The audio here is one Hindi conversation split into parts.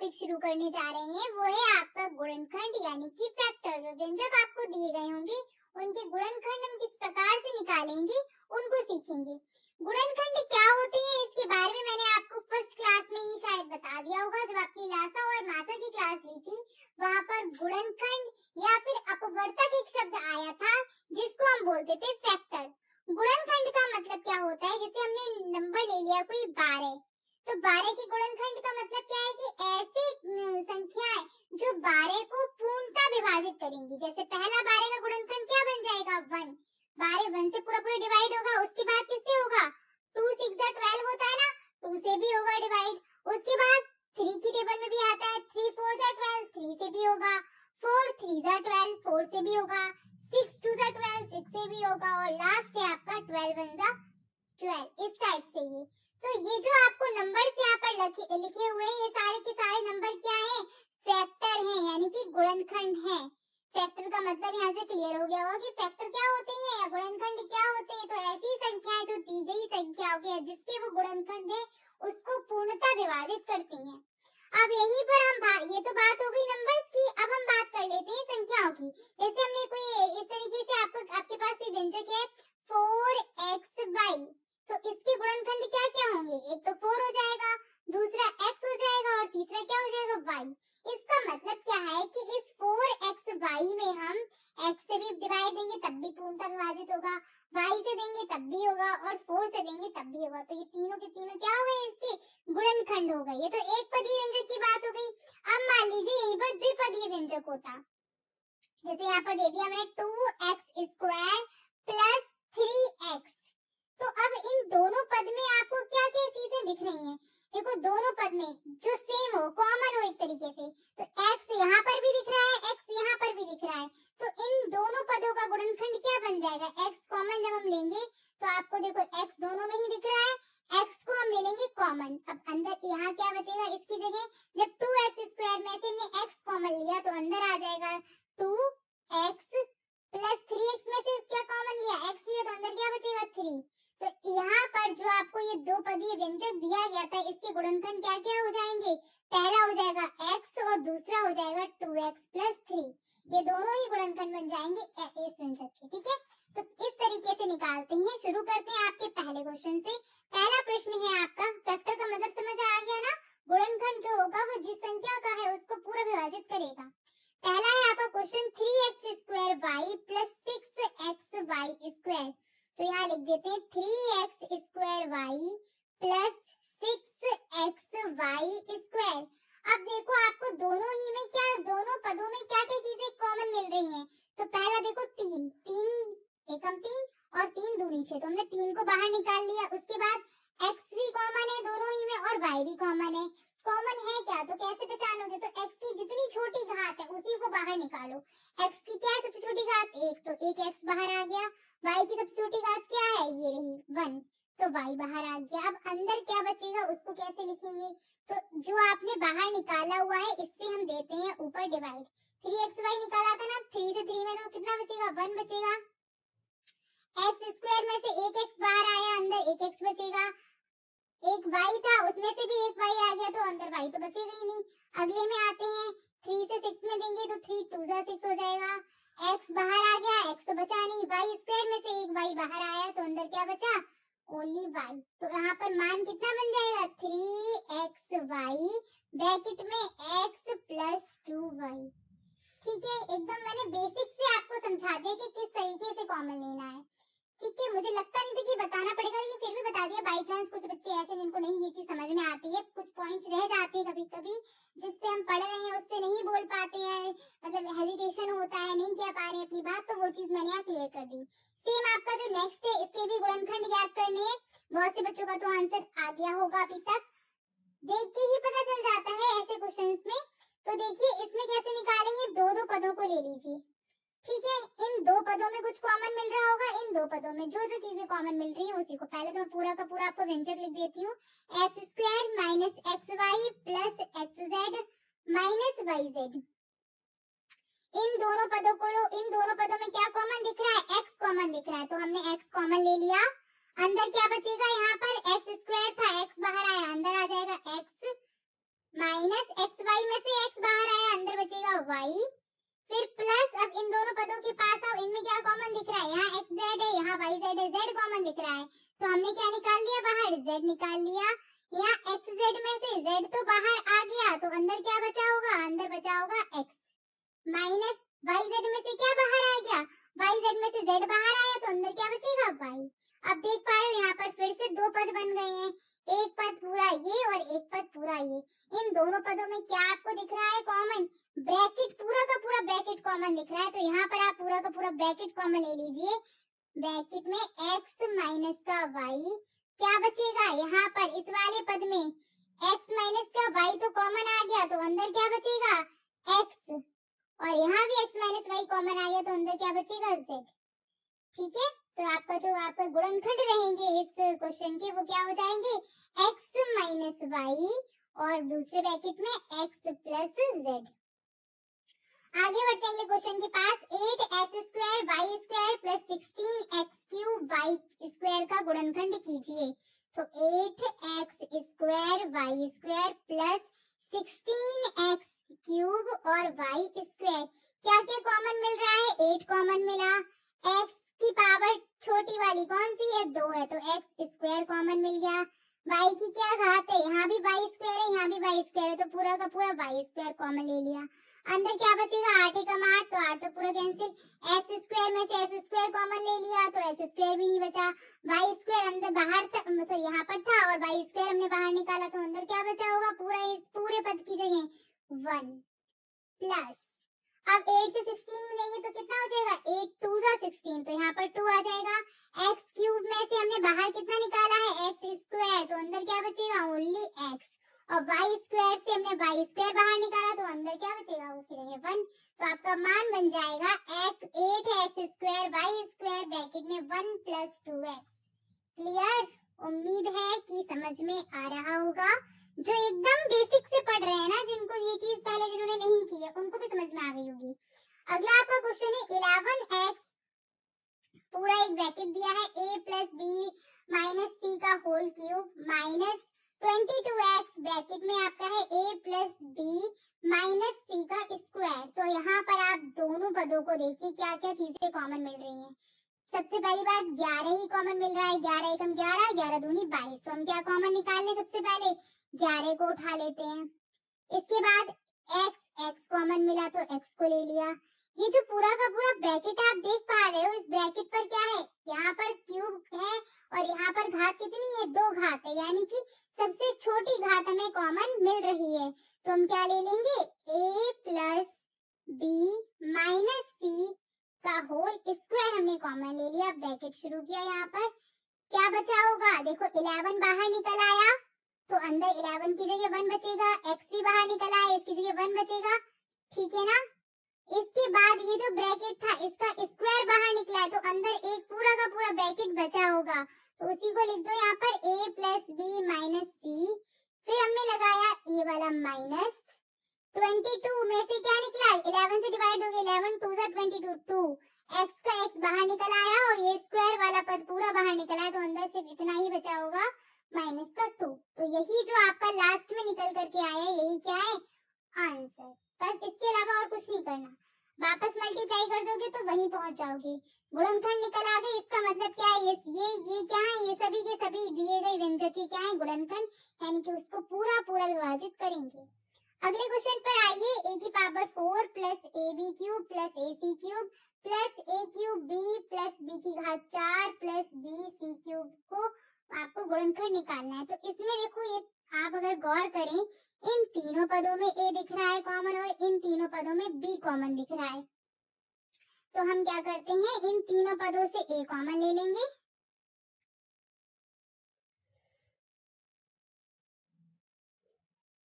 टॉपिक शुरू करने जा रहे हैं वो है आपका गुणनखंड यानी कि फैक्टर। जो व्यंजक आपको दिए गए होंगे उनके गुणनखंड हम किस प्रकार से निकालेंगे उनको सीखेंगे। गुणनखंड क्या होते हैं इसके बारे में मैंने आपको फर्स्ट क्लास में ही शायद बता दिया होगा। जब आपकी लासा और मासा की क्लास ली थी वहाँ पर गुणनखंड या फिर अपवर्तक एक शब्द आया था जिसको हम बोलते थे फैक्टर। गुणनखंड का मतलब क्या होता है, जैसे हमने नंबर ले लिया कोई 12, तो 12 के गुणनखंड का मतलब क्या है कि ऐसी संख्याएं जो 12 को पूर्णतः विभाजित करेंगी। जैसे पहला 12 का गुणनखंड क्या बन जाएगा 1, 12 1 से पूरा डिवाइड होगा। उसके बाद किससे होगा 2 6 12 होता है ना, 2 से भी होगा डिवाइड। उसके बाद 3 की टेबल में भी आता है 3 4 12, 3 से भी होगा। 4 3 12, 4 से भी होगा। 6 2 12, 6 से भी होगा। और लास्ट है आपका 12 1 12। इस टाइप से तो ये जो आपको नंबर से यहाँ पर लिखे हुए हैं ये सारे के सारे नंबर क्या है फैक्टर हैं यानी कि गुणनखंड हैं। फैक्टर का मतलब यहाँ से क्लियर हो गया होगा कि फैक्टर क्या होते हैं या गुणनखंड क्या होते हैं। तो ऐसी संख्याएं जो दी गई संख्याओं के जिसके वो गुणनखंड है उसको पूर्णतः विभाजित करती हैं। अब यहीं पर हम ये तो बात हो गई नंबर्स की। अब हम बात कर लेते हैं संख्याओं की। जैसे हमने कोई इस तरीके से आपके पास कोई व्यंजक है 4xy, तो इसके गुणनखंड क्या क्या होंगे, एक तो 4 हो जाएगा, दूसरा x हो जाएगा और तीसरा क्या हो जाएगा y। इसका मतलब क्या है कि इस 4xy में हम x से भी डिवाइड देंगे तब भी पूर्णतः विभाजित होगा, y से देंगे तब भी होगा और 4 से देंगे तब भी होगा। तो ये तीनों के तीनों क्या हो गए इसके गुणनखंड हो गए। ये तो एक पदीय व्यंजक की बात हो गई। अब मान लीजिए यहीं पर द्विपदीय व्यंजक होता, जैसे यहाँ पर दे दिया मैंने 2x² प्लस 3x। तो अब इन दोनों पद में आपको क्या क्या चीजें दिख रही हैं, देखो दोनों पद में जो सेम हो कॉमन हो एक तरीके से, तो x यहाँ पर भी दिख रहा है x यहाँ पर भी दिख रहा है। तो इन दोनों पदों का गुणनखंड क्या बन जाएगा, x कॉमन जब हम लेंगे तो आपको देखो x दोनों में ही दिख रहा है, x को हम ले लेंगे कॉमन। अब अंदर यहाँ क्या बचेगा, इसकी जगह जब 2x² में से हमने x कॉमन लिया तो अंदर आ जाएगा 2x प्लस 3x में से क्या कॉमन लिया x लिया तो अंदर क्या बचेगा 3। तो यहाँ पर जो आपको ये दो पदीय व्यंजक दिया गया था इसके गुणनखंड क्या क्या हो जाएंगे, पहला हो जाएगा x और दूसरा हो जाएगा 2x प्लस 3। ये दोनों ही गुणनखंड बन जाएंगे इस व्यंजक के। ठीक है, तो इस तरीके से निकालते हैं। शुरू करते हैं आपके पहले क्वेश्चन से। पहला प्रश्न है आपका, फैक्टर का मतलब समझ आ गया ना, गुणनखंड जो होगा वो जिस संख्या का है उसको पूरा विभाजित करेगा। पहला है आपका क्वेश्चन 3x² प्लस 6xy²। तो यहाँ लिख देते हैं 3x² प्लस 6xy²। अब देखो आपको दोनों ही में क्या, दोनों पदों में क्या क्या चीजें कॉमन मिल रही हैं। तो पहला देखो 3 एकम 3 और 3 दूनी 6, तो हमने 3 को बाहर निकाल लिया। उसके बाद x भी कॉमन है दोनों ही में और y भी कॉमन है। कॉमन है क्या तो कैसे पहचानोगे, तो x की जितनी छोटी घात है उसी को बाहर निकालो। x की क्या है सबसे छोटी घात 1, तो 1x बाहर आ गया। y की सबसे छोटी घात क्या है, ये रही 1, तो y बाहर आ गया। अब अंदर क्या बचेगा उसको कैसे लिखेंगे, तो जो आपने बाहर निकाला हुआ है इससे हम देते हैं ऊपर डिवाइड। 3xy निकाला था ना, 3 से 3 में तो कितना बचेगा 1 बचेगा। x² में से 1x बाहर आया, अंदर 1x बचेगा। एक y था उसमें से भी एक y आ गया तो अंदर y तो बचेगा ही नहीं। अगले में आते हैं 3 से 6 में देंगे तो 3 2 6 हो जाएगा। x बाहर आ गया, x तो बचा नहीं, y² में से एक y बाहर आया तो अंदर क्या बचा ओनली y। तो यहाँ पर मान कितना बन जाएगा 3xy ब्रैकेट में x प्लस 2y। ठीक है, एकदम मैंने बेसिक से आपको समझा दिया कि किस तरीके से कॉमन लेना है। ठीक है, मुझे लगता नहीं था कि बताना पड़ेगा लेकिन फिर भी बता दिया। बाई चांस कुछ बच्चे ऐसे जिनको नहीं ये चीज समझ में आती है, कुछ पॉइंट्स रह जाते हैं कभी कभी जिससे हम पढ़ रहे हैं उससे नहीं बोल पाते हैं, मतलब हेजिटेशन होता है, नहीं कह पा रहे अपनी बात, तो वो चीज मैंने यहाँ क्लियर कर दी। सेम आपका जो नेक्स्ट है इसके भी गुणनखंड याद करने हैं। बहुत से बच्चों का तो आंसर आ गया होगा अभी तक, देख के ही पता चल जाता है ऐसे क्वेश्चन में। तो देखिए इसमें कैसे निकालेंगे, दो दो पदों को ले लीजिए। ठीक है, इन दो पदों में कुछ कॉमन मिल रहा होगा, इन दो पदों में जो जो चीजें कॉमन मिल रही है उसी को पहले तो मैं पूरा का पूरा आपको व्यंजक लिख देती हूँ। x² minus xy plus xz minus yz। इन दोनों पदों में क्या कॉमन दिख रहा है, x कॉमन दिख रहा है तो हमने x कॉमन ले लिया। अंदर क्या बचेगा, यहाँ पर x² था, x बाहर आया, अंदर आ जाएगा x माइनस xy y में से x बाहर आया, अंदर बचेगा y, फिर प्लस, अब इन दोनों पदों के पास आओ, इनमें क्या कॉमन दिख रहा है, यहाँ xz है, यहाँ yz है, z कॉमन दिख रहा है, तो हमने क्या निकाल लिया बाहर, z निकाल लिया। यहाँ xz में से z तो बाहर आ गया, तो अंदर क्या बचा होगा, अंदर बचा होगा x, माइनस yz में से क्या बाहर आ गया, yz में से z बाहर आया, तो अंदर क्या बचेगा y। अब देख पा रहे हो यहाँ पर फिर से दो पद बन गए हैं, एक पद पूरा ये और एक पद पूरा ये। इन दोनों पदों में क्या आपको दिख रहा है कॉमन, ब्रैकेट, पूरा का पूरा ब्रैकेट कॉमन दिख रहा है, तो यहाँ पर आप पूरा का पूरा ब्रैकेट कॉमन ले लीजिए। ब्रैकेट में x माइनस का y, क्या बचेगा यहाँ पर इस वाले पद में, x माइनस का y तो कॉमन आ गया, तो अंदर क्या बचेगा x, और यहाँ भी x माइनस y कॉमन आ गया, तो अंदर क्या बचेगा z। ठीक है, तो आपका जो आपका गुणनखंड रहेंगे इस क्वेश्चन के, वो क्या हो जाएंगे, x माइनस y और दूसरे ब्रैकेट में x प्लस z। आगे बढ़ते हैं अगले क्वेश्चन के पास। 8x square y square plus 16x cube y square का गुणनखंड कीजिए। तो 8x square y square plus 16x cube और वाई स्क्वायर, क्या क्या कॉमन मिल रहा है, 8 कॉमन मिला, x की पावर छोटी वाली कौन सी है, 2 है, तो x स्क्वायर कॉमन मिल गया, y की क्या घात है, यहाँ भी y स्क्वायर है, यहाँ भी y स्क्वायर है, तो पूरा का पूरा y स्क्वायर कॉमन ले लिया। अंदर क्या बचेगा, 8 एकम 8, तो 8 तो पूरा कैंसिल, x स्क्वायर में से x स्क्वायर कॉमन ले लिया, तो x स्क्वायर भी नहीं बचा, y स्क्वायर अंदर बाहर था, सॉरी यहाँ पर था, और y स्क्वायर हमने बाहर निकाला, तो अंदर क्या बचा होगा, पूरा इस पूरे पद की जगह 1 प्लस, अब 8 से 16 में देंगे तो कितना हो जाएगा, 8 2 जा 16, तो यहाँ पर 2 आ जाएगा। x क्यूब में से हमने बाहर कितना निकाला है, x स्क्वायर, तो अंदर क्या बचेगा, ओनली x, और y स्क्वायर से हमने y स्क्वायर बाहर निकाला, तो अंदर क्या बचेगा, उसकी जगह 1, तो आपका मान बन जाएगा 8x square y square bracket में 1 प्लस 2x। क्लियर, उम्मीद है कि समझ में आ रहा होगा। जो एकदम बेसिक से पढ़ रहे हैं ना, जिनको ये चीज पहले जिन्होंने नहीं की है, उनको भी समझ में आ गई होगी। अगला आपका क्वेश्चन है 11x, पूरा एक ब्रैकेट दिया है, a प्लस बी माइनस सी का whole cube minus 22x, bracket में आपका है a प्लस बी माइनस सी का स्क्वायर। तो यहाँ पर आप दोनों पदों को देखिए क्या क्या चीजें कॉमन मिल रही हैं। सबसे पहली बात 11 ही कॉमन मिल रहा है, 11 एकम 11, 11 दूनी 22, तो हम क्या कॉमन निकाल लें, सबसे पहले 11 को उठा लेते हैं। इसके बाद x कॉमन मिला, तो x को ले लिया। ये जो पूरा का पूरा ब्रैकेट आप देख पा रहे हो, इस ब्रैकेट पर क्या है, यहाँ पर क्यूब है और यहाँ पर घात कितनी है, 2 घात है, यानी कि सबसे छोटी घात हमें कॉमन मिल रही है, तो हम क्या ले लेंगे, a प्लस बी माइनस सी का होल स्क्वायर हमने कॉमन ले लिया, ब्रैकेट शुरू किया। यहाँ पर क्या बचा होगा, देखो 11 बाहर निकल आया, तो अंदर 11 की जगह 1 बचेगा, x भी बाहर निकल आया, इसकी जगह 1 बचेगा, ठीक है ना। इसके बाद ये जो ब्रैकेट था इसका स्क्वायर बाहर निकला है, तो अंदर एक पूरा का पूरा ब्रैकेट बचा होगा, तो उसी को लिख दो यहाँ पर a प्लस बी माइनस सी, फिर हमने लगाया ये वाला माइनस 22 में से क्या निकला, 11 से डिवाइड हो गया, 11 2 जा 22, 2 x का x बाहर निकल आया और ये स्क्वायर वाला पद पूरा बाहर निकला है, तो अंदर सिर्फ इतना ही बचा होगा माइनस का 2। तो यही जो आपका लास्ट में निकल करके आया है, यही क्या है आंसर, बस इसके अलावा और कुछ नहीं करना। वापस मल्टीप्लाई कर दोगे तो वहीं पहुंच जाओगे। गुणनखंड निकल आ गए, इसका मतलब क्या है, ये क्या है, ये सभी के सभी दिए गए व्यंजक के क्या है गुणनखंड, यानी कि उसको पूरा पूरा विभाजित करेंगे। अगले क्वेश्चन पर आइए, a की power 4 plus a b cube plus a c cube plus a cube b plus b की घात 4 प्लस बी सी क्यूब को आपको गुणनखंड निकालना है। तो इसमें देखो, ये आप अगर गौर करें, इन तीनों पदों में a दिख रहा है कॉमन और इन तीनों पदों में b कॉमन दिख रहा है, तो हम क्या करते हैं, इन तीनों पदों से a कॉमन ले लेंगे,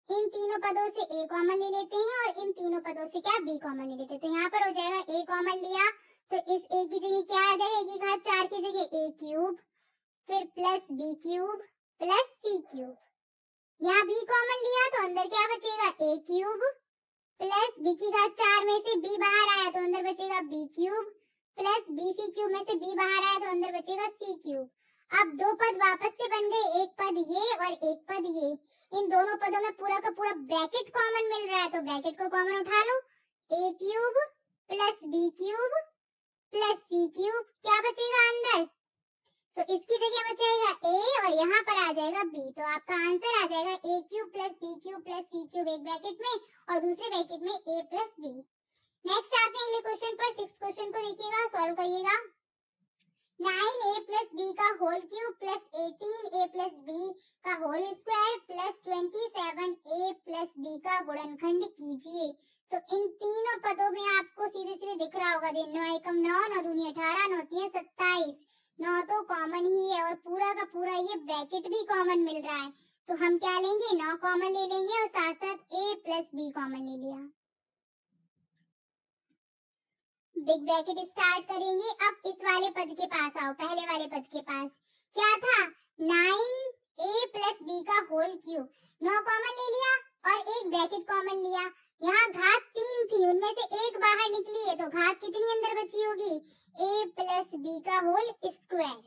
इन तीनों पदों से a कॉमन ले लेते हैं और इन तीनों पदों से क्या b कॉमन ले लेते हैं। तो यहाँ पर हो जाएगा a कॉमन लिया, तो इस a की जगह क्या आ जाएगा, a की घात 4 की जगह a क्यूब, फिर plus b cube plus c cube, यहाँ b कॉमन लिया तो अंदर क्या बचेगा, a क्यूब प्लस b की घात 4 में से b बाहर आया तो अंदर बचेगा b cube plus b c cube में से b बाहर आया तो अंदर बचेगा c क्यूब। अब दो पद वापस से बन गए, एक पद ये और एक पद ये। इन दोनों पदों में पूरा का पूरा ब्रैकेट कॉमन मिल रहा है, तो ब्रैकेट को कॉमन उठा लो। a cube plus b cube plus c cube, क्या बचेगा अंदर? तो इसकी जगह बचेगा a और यहाँ पर आ जाएगा b। तो आपका आंसर आ जाएगा a cube plus b cube plus c cube एक ब्रैकेट में और दूसरे ब्रैकेट में a प्लस b। नेक्स्ट आते हैं अगले क्वेश्चन पर। 6 क्वेश्चन को देखिएगा, सॉल्व करिएगा। 9a प्लस b का whole cube plus 18a plus b का whole square plus 27a plus b का गुणनखंड कीजिए। तो इन तीनों पदों में आपको सीधे सीधे दिख रहा होगा, 9 एकम 9, 9 दूनी 18, 9 तीन 27। 9 तो कॉमन ही है और पूरा का पूरा ये ब्रैकेट भी कॉमन मिल रहा है, तो हम क्या लेंगे, 9 कॉमन ले लेंगे और साथ साथ a प्लस b कॉमन ले लिया। बिग ब्रैकेट स्टार्ट करेंगे। अब इस वाले पद के पास आओ, पहले वाले पद के पास क्या था, 9a प्लस b का होल क्यूब। 9 कॉमन ले लिया और एक ब्रैकेट कॉमन लिया। यहाँ घात 3 थी, उनमें से एक बाहर निकली है, तो घात कितनी अंदर बची होगी, a प्लस b का होल स्क्वायर।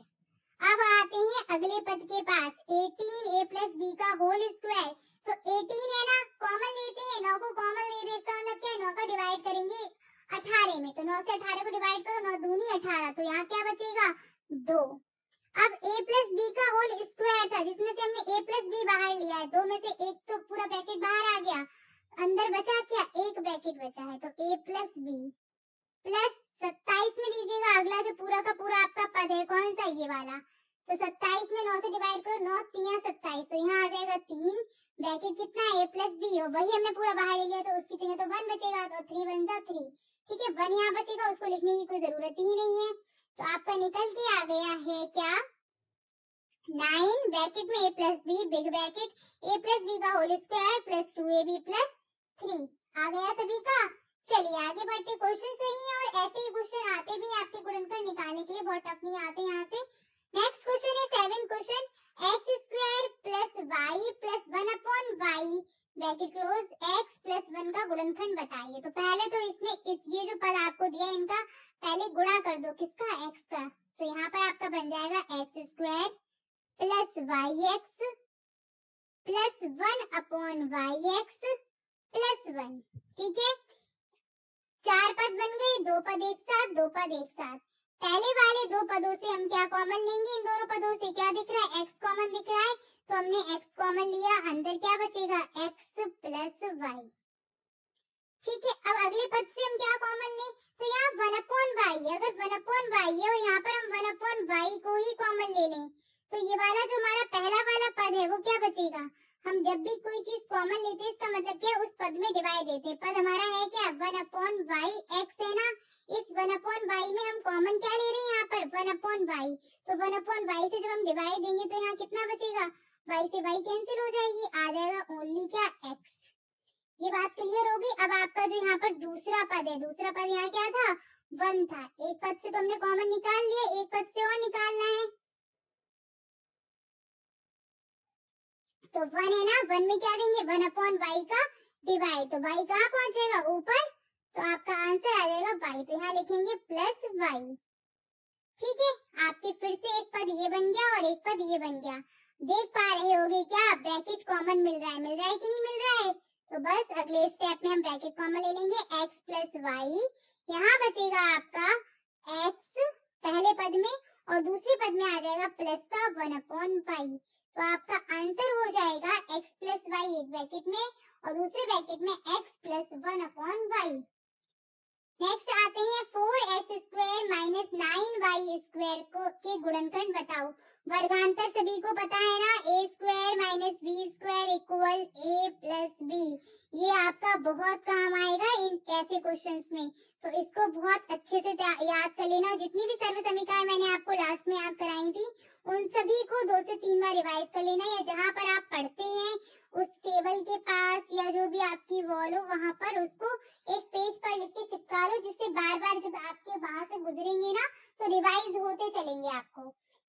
अब आते हैं अगले पद के पास, 18a प्लस b का होल स्क्वायर। तो 18 है ना, कॉमन लेते हैं, 9 को कॉमन ले रहे, इसका मतलब क्या है, 9 का डिवाइड करेंगे 18 में, तो 9 से 18 को डिवाइड करो, 9 दूनी 18, तो यहाँ क्या बचेगा 2। अब a प्लस b का होल स्क्वायर था, जिसमें से हमने a प्लस b बाहर लिया है, 2 में से एक तो पूरा ब्रैकेट बाहर आ गया, अंदर बचा क्या, एक ब्रैकेट बचा है, तो a प्लस b प्लस 27 में दीजिएगा अगला जो पूरा का पूरा आपका पद है, कौन सा, ये वाला। तो 27 में 9 से डिवाइड करो, 9 3 27, तो यहाँ आ जाएगा 3, ब्रैकेट कितना है, a प्लस b, और वही हमने पूरा बाहर ले लिया, तो उसकी जगह तो 1 बचेगा, तो 3 1 जा 3, ठीक है, 1 यहाँ बचेगा, उसको लिखने की कोई जरूरत ही नहीं है। तो आपका निकल के आ गया है क्या, 9 ब्रैकेट में a plus b, big bracket a plus b का whole square plus 2ab plus 3 आ गया सभी का। चलिए आगे बढ़ते, क्वेश्चन सही है और ऐसे ही क्वेश्चन आते भी आपके गुणनखंड निकालने के लिए, बहुत टफ नहीं आते यहाँ से। नेक्स्ट क्वेश्चन है 7 question, x square plus y plus 1/y bracket close x plus 1 का गुणनखंड बताइए। तो पहले तो इसमें ये जो पद आपको दिया है इनका पहले गुणा कर दो, किसका, x का। तो यहाँ पर आपका बन जाएगा x square plus y x plus 1/y(x) plus 1, ठीक है। 4 पद बन गए, 2 पद एक साथ, 2 पद एक साथ। पहले वाले 2 पदों से हम क्या कॉमन लेंगे, इन दोनों पदों से क्या दिख रहा है, x कॉमन दिख रहा है, तो हमने x कॉमन लिया, अंदर क्या बचेगा, x प्लस y, ठीक है। अब अगले पद से हम क्या कॉमन लें, तो यहाँ 1/y, अगर 1/y है और यहाँ पर हम 1/y को ही कॉमन ले लें, तो ये वाला जो हमारा पहला वाला पद है वो क्या बचेगा। हम जब भी कोई चीज कॉमन लेते हैं इसका मतलब क्या है, उस पद में डिवाइड देते हैं। पद हमारा है क्या, 1/y(x) है ना, इस 1/y में हम कॉमन क्या ले रहे हैं यहाँ पर, 1/y, तो 1/y से जब हम डिवाइड देंगे तो यहाँ कितना बचेगा, y से y कैंसिल हो जाएगी, आ जाएगा ओनली क्या, x। ये बात क्लियर होगी। अब आपका जो यहाँ पर दूसरा पद है, दूसरा पद यहाँ क्या था, 1 था, एक पद से तो हमने कॉमन निकाल लिया, एक पद से और निकालना है, तो 1 है ना, 1 में क्या देंगे, 1/y का डिवाइड, तो y कहाँ पहुंचेगा, ऊपर, तो आपका आंसर आ जाएगा y, तो यहाँ लिखेंगे प्लस y, ठीक है। आपके फिर से एक पद ये बन गया और एक पद ये बन गया। देख पा रहे होगे क्या, ब्रैकेट कॉमन मिल रहा है कि नहीं मिल रहा है। तो बस अगले स्टेप में हम ब्रैकेट कॉमन ले लेंगे, x प्लस वाई, यहाँ बचेगा आपका x पहले पद में और दूसरे पद में आ जाएगा प्लस का 1/पाई, तो आपका आंसर हो जाएगा x प्लस वाई एक ब्रैकेट में और दूसरे ब्रैकेट में x प्लस 1/y। नेक्स्ट आते हैं 4x square minus 9y square के गुणनखंड बताओ। वर्गांतर सभी को पता है ना, a square minus b square equal a plus b। ये आपका बहुत काम आएगा इन ऐसे क्वेश्चंस में, तो इसको बहुत अच्छे से याद कर लेना। जितनी भी सर्व समीकरण मैंने आपको लास्ट में याद कराई थी उन सभी को 2 से 3 बार रिवाइज कर लेना, या जहाँ पर आप पढ़ते हैं उस टेबल के पास या जो भी आपकी वॉल हो वहाँ पर उसको एक पेज पर लिख के चिपका लो, जिससे बार बार जब आपके वहां से गुजरेंगे ना तो रिवाइज होते चलेंगे आपको,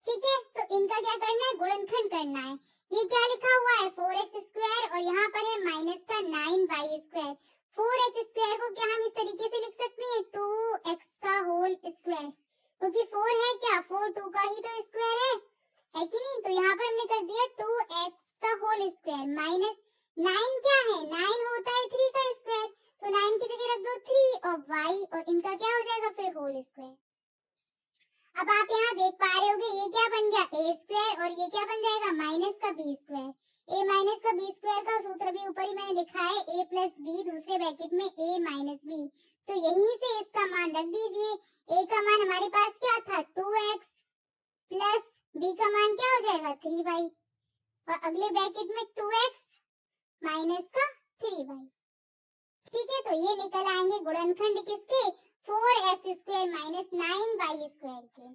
ठीक है। तो इनका क्या करना है, गुणनखंड करना है। ये क्या लिखा हुआ है, 4x स्क्वायर और यहाँ पर है माइनस का 9y स्क्वायर। 4x स्क्वायर को क्या हम इस तरीके से लिख सकते हैं, 2x का होल स्क्वायर, क्योंकि 4 है क्या, 4 2 का ही तो स्क्वायर है, कि नहीं। तो यहाँ पर हमने कर दिया 2x का होल स्क्वायर माइनस 9 क्या है, 9 होता है 3 का स्क्वायर, तो 9 की जगह रख दो 3 और y और इनका क्या हो जाएगा फिर होल स्क्वायर। अब आप यहाँ देख पा रहे होगे ये क्या बन गया a स्क्वायर और ये क्या बन जाएगा माइनस का b स्क्वायर। a माइनस का b स्क्वायर का सूत्र भी ऊपर ही मैंने लिखा है a प्लस b दूसरे ब्रैकेट में a माइनस b, तो यहीं से इसका मान रख दीजिए। a का मान हमारे पास क्या था 2x प्लस b का मान क्या हो जाएगा 3y और अगले ब्रैकेट में 2x माइनस का 3y। ठीक है, तो ये निकल आएंगे गुणनखंड किसके 4x square minus 9y square के।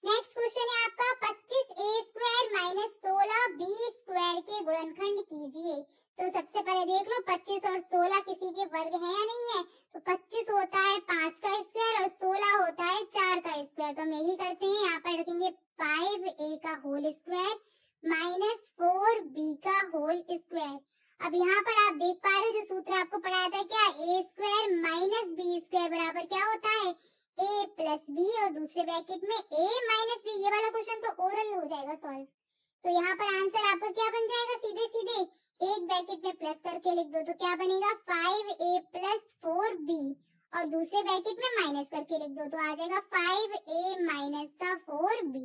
नेक्स्ट क्वेश्चन है आपका 25a square minus 16b square के गुणनखंड कीजिए। तो सबसे पहले देख लो 25 और 16 किसी के वर्ग है या नहीं है। तो 25 होता है 5 का स्क्वायर और 16 होता है 4 का स्क्वायर। तो हम यही करते हैं, यहाँ पर रखेंगे 5a का होल स्क्वायर माइनस 4b का होल स्क्वायर। अब यहाँ पर आप देख पा रहे हो जो सूत्र आपको पढ़ाया था क्या, a square minus b square बराबर क्या होता है a प्लस b और दूसरे ब्रैकेट में a माइनस b। ये वाला क्वेश्चन तो ओरल हो जाएगा सॉल्व। तो यहाँ पर आंसर आपका क्या बन जाएगा, सीधे सीधे एक ब्रैकेट में प्लस करके लिख दो तो क्या बनेगा 5a प्लस 4b और दूसरे ब्रैकेट में माइनस करके लिख दो तो आ जाएगा 5a माइनस का 4b।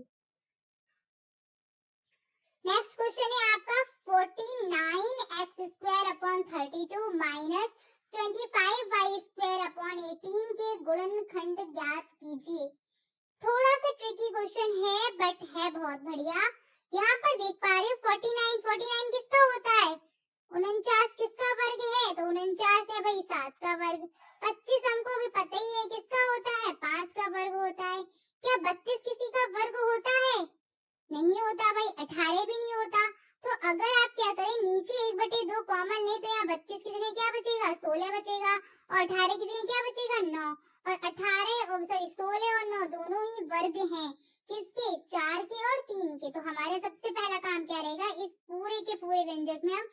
नेक्स्ट क्वेश्चन है आपका 49x square upon 32 minus 25y square upon 18 के गुणनखंड ज्ञात कीजिए। थोड़ा सा ट्रिकी क्वेश्चन है बट है बहुत बढ़िया। यहाँ पर देख पा रहे हो 49 किसका होता है 49 किसका वर्ग है, तो 49 है भाई 7 का वर्ग। 25 हमको अभी पता ही है किसका होता है 5 का वर्ग होता है। क्या 32 किसी का वर्ग होता है, नहीं होता भाई, 18 भी नहीं होता। तो अगर आप क्या करें नीचे 1/2 कॉमन ले तो यहाँ 32 की जगह क्या बचेगा 16 बचेगा और 18 की जगह क्या बचेगा 9 और 16 और 9 दोनों ही वर्ग हैं किसके 4 के और 3 के। तो हमारा सबसे पहला काम क्या रहेगा, इस पूरे के पूरे व्यंजक में हम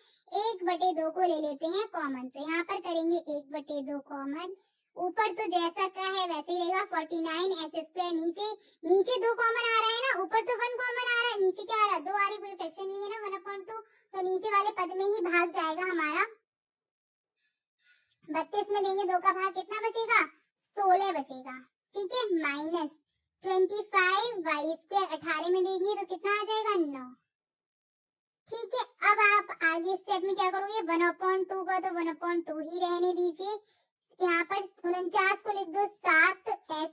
1/2 को ले लेते हैं कॉमन। तो यहाँ पर करेंगे 1/2 कॉमन, ऊपर तो जैसा का है वैसे ही रहेगा 49x स्क्वायर, नीचे 2 कॉमन आ रहा है ना, ऊपर तो 1 कॉमन आ रहा है, नीचे क्या आ रहा है 2 आ रही, पूरी फ्रैक्शन लिए ना 1/2, तो नीचे वाले पद में ही भाग जाएगा हमारा। 32 में देंगे 2 का भाग कितना बचेगा 16 बचेगा। ठीक है, माइनस 25y स्क्वायर 18 में देंगे तो कितना आ जाएगा 9। ठीक है, अब आप आगे स्टेप में क्या करोगे 1/2 का तो 1/2 ही रहने दीजिए। यहाँ पर 49 को लिख दो 7x,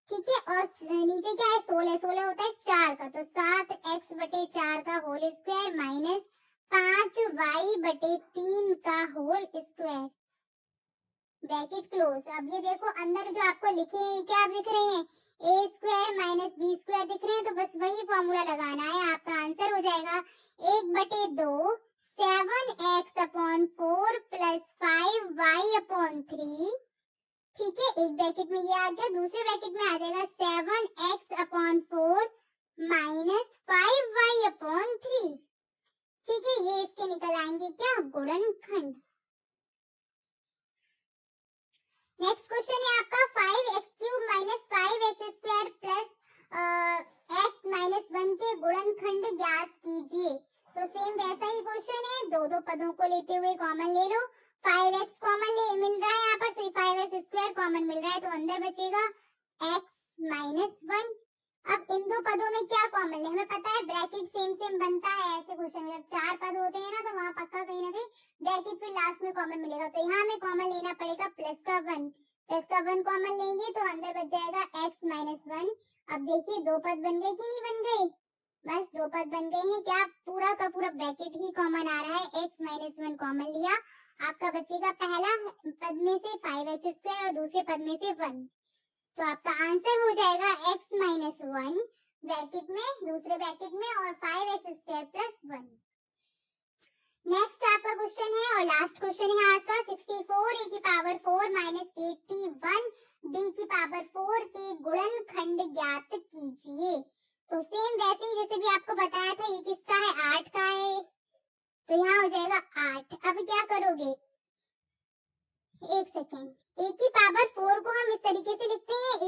ठीक है, और नीचे क्या है 16 होता है 4 का, तो 7x/4 का होल स्क्वायर माइनस 5y/3 का होल स्क्वायर, ब्रैकेट क्लोज। अब ये देखो अंदर जो आपको लिखे हैं क्या आप लिख रहे हैं a square minus b square दिख रहे हैं, तो बस वही फॉर्मूला लगाना है, आपका आंसर हो जाएगा 1/2 7x/4 प्लस 5y/3। ठीक है, एक ब्रैकेट में ये आ गया, दूसरे ब्रैकेट में आ जाएगा 7x/4 माइनस 5y/3। ठीक है, ये इसके निकल आएंगे क्या गुणनखंड। नेक्स्ट क्वेश्चन है आपका 5x³ minus 5x square plus x minus 1 के गुणनखंड ज्ञात कीजिए। तो सेम वैसा ही क्वेश्चन है, दो पदों को लेते हुए कॉमन ले लो। 5x कॉमन मिल रहा है, यहाँ पर सिर्फ 5x स्क्वायर कॉमन मिल रहा है, तो अंदर बचेगा x माइनस 1। अब इन दो पदों में क्या कॉमन ले, हमें पता है ब्रैकेट सेम बनता है ऐसे क्वेश्चन में, जब 4 पद होते हैं ना तो वहाँ पक्का कहीं ना कहीं ब्रैकेट फिर लास्ट में कॉमन मिलेगा। तो यहाँ हमें कॉमन लेना पड़ेगा प्लस का 1 कॉमन लेंगे तो अंदर बच जाएगा x माइनस 1। अब देखिए 2 पद बन गए कि नहीं बन गए, बस 2 पद बन गए हैं। क्या पूरा का पूरा ब्रैकेट ही कॉमन आ रहा है, x माइनस 1 कॉमन लिया, आपका बचेगा पहला पद में से 5x स्क्वायर और दूसरे पद में से 1, तो आपका आंसर हो जाएगा x माइनस 1 ब्रैकेट में, दूसरे ब्रैकेट में और 5x स्क्वायर प्लस 1। नेक्स्ट आपका क्वेश्चन है और लास्ट क्वेश्चन है आज का 64 a की पावर 4 माइनस 81 b की पावर 4 के गुणनखंड ज्ञात कीजिए। तो सेम वैसे ही जैसे भी आपको बताया था, ये किसका है 8 का है, तो यहाँ हो जाएगा 8। अब क्या करोगे, एक सेकेंड, a की पावर 4 को हम इस तरीके से लिखते हैं a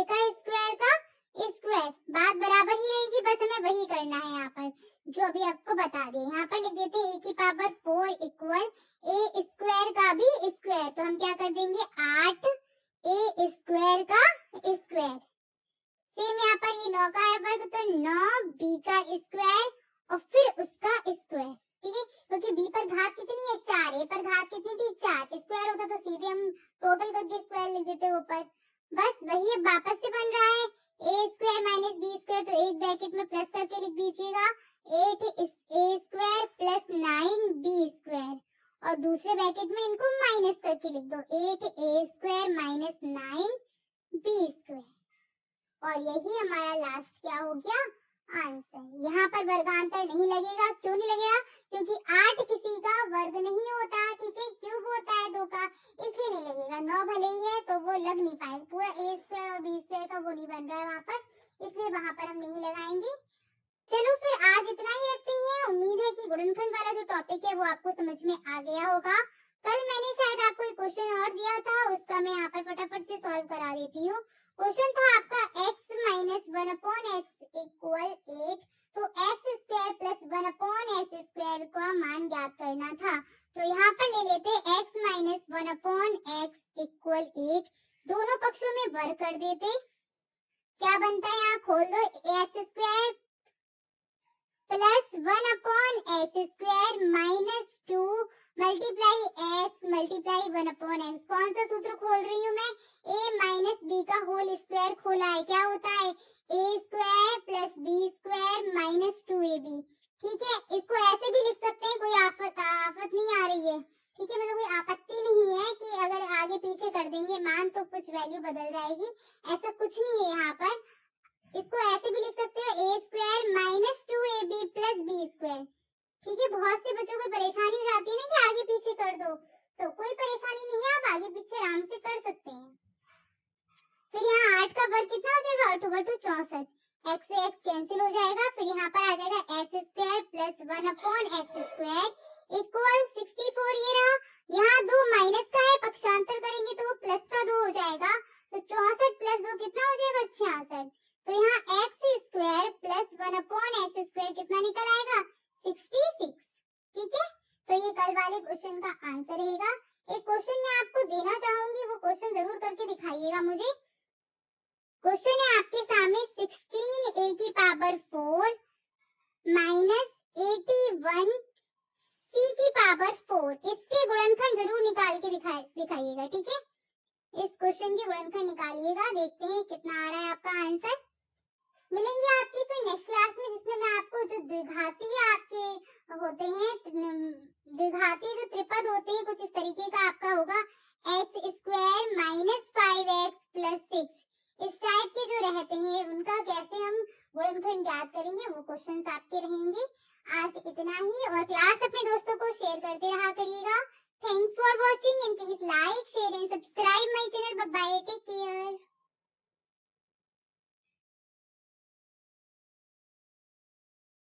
का स्क्वायर का स्क्वायर, बात बराबर ही रहेगी, बस हमें वही करना है यहाँ पर जो अभी आपको बता दिए। यहाँ पर लिख देते हैं a की पावर 4 इक्वल a स्क्वायर का भी स्क्वायर, तो हम क्या कर देंगे 8 a स्क्वायर का स्क्वायर। सेम यहाँ पर ये 9 का है वर्ग, तो 9 b का स्क्वायर और फिर उसका स्क्वायर, ठीक है, क्योंकि b पर घात कितनी है 4, a पर घात कितनी थी 4, स्क्वायर होता तो सीधे हम टोटल करके स्क्वायर लिख देते ऊपर। बस वही अब वापस से बन रहा है a square minus b square, तो एक ब्रैकेट में प्लस करके लिख दीजिएगा 8 a square plus 9 b square, और दूसरे ब्रैकेट में इनको माइनस करके लिख दो 8 a square minus 9 b square, और यही हमारा लास्ट क्या हो गया आंसर। यहाँ पर वर्गांतर नहीं लगेगा, क्यों नहीं लगेगा, क्योंकि 8 किसी का वर्ग नहीं होता, ठीक है, क्यूब होता है 2 का, इसलिए नहीं लगेगा। 9 भले ही है तो वो लग नहीं पाएगा, पूरा a स्क्वायर और b स्क्वायर का वो नहीं बन रहा है वहाँ पर, इसलिए वहाँ पर हम नहीं लगाएंगे। चलो फिर आज इतना ही रखते हैं। उम्मीद है कि गुणनखंड वाला जो टॉपिक है वो आपको समझ में आ गया होगा। कल मैंने शायद आपको एक क्वेश्चन और दिया था, उसका मैं यहाँ पर फटाफट से सॉल्व करा देती हूँ। क्वेश्चन था आपका x माइनस 1/x इक्वल 8, तो x square plus 1/x square का मान ज्ञात करना था। तो यहाँ पर ले लेते x माइनस 1/x इक्वल 8, दोनों पक्षों में वर्ग कर देते, क्या बनता है यहाँ खोल दो, x square plus 1/x square minus 2 multiply x multiply 1/x, कौन सा सूत्र खोल रही हूँ मैं, a माइनस b का होल स्क्वायर खोला है, क्या होता है a square plus b square minus 2ab, ठीक है। इसको ऐसे भी लिख सकते हैं, कोई आफत नहीं आ रही है, ठीक है, मतलब कोई आपत्ति नहीं है कि अगर आगे पीछे कर देंगे मान तो कुछ वैल्यू बदल जाएगी, ऐसा कुछ नहीं है यहाँ पर। इसको ऐसे भी लिख सकते हो a square minus 2ab plus b square, ठीक है। बहुत से बच्चों को परेशानी हो जाती है ना कि आगे पीछे कर दो, तो कोई परेशानी नहीं है, आप आगे पीछे आराम से कर सकते हैं। फिर यहाँ 8 का वर्ग कितना हो जाएगा, 8/2 64, x से x कैंसिल हो जाएगा, फिर यहाँ पर आ जाएगा x square plus 1/x square equal 64, ये रहा। यहाँ 2 माइनस का है, पक्षांतर करेंगे तो वो प्लस का 2 हो जाएगा, तो 64 प्लस 2 कितना हो जाएगा 66, तो यहाँ x square plus 1/x square कितना निकल आएगा 66, ठीक है। तो ये कल वाले क्वेश्चन का आंसर रहेगा। एक क्वेश्चन मैं आपको देना चाहूंगी, वो क्वेश्चन जरूर करके दिखाइएगा मुझे। क्वेश्चन है आपके सामने 16 a की पावर 4 माइनस 81 c की पावर 4, इसके गुणनखंड जरूर निकाल के दिखाइएगा, ठीक है। इस क्वेश्चन के गुणनखंड निकालिएगा, देखते हैं कितना आ रहा है आपका आंसर। मिलेंगे आपकी फिर नेक्स्ट क्लास में, जिसमें मैं आपको जो द्विघातीय आपके होते हैं, द्विघातीय जो त्रिपद होते हैं कुछ इस तरीके का आपका होगा, x square minus 5x plus 6, इस टाइप के जो रहते हैं उनका कैसे हम गुणनखंड ज्ञात करेंगे, वो क्वेश्चंस आपके रहेंगे। आज इतना ही, और क्लास अपने दोस्तों को शेयर करते रहा करिएगा। Thanks for watching and please like share and subscribe my channel. Bye bye, take care.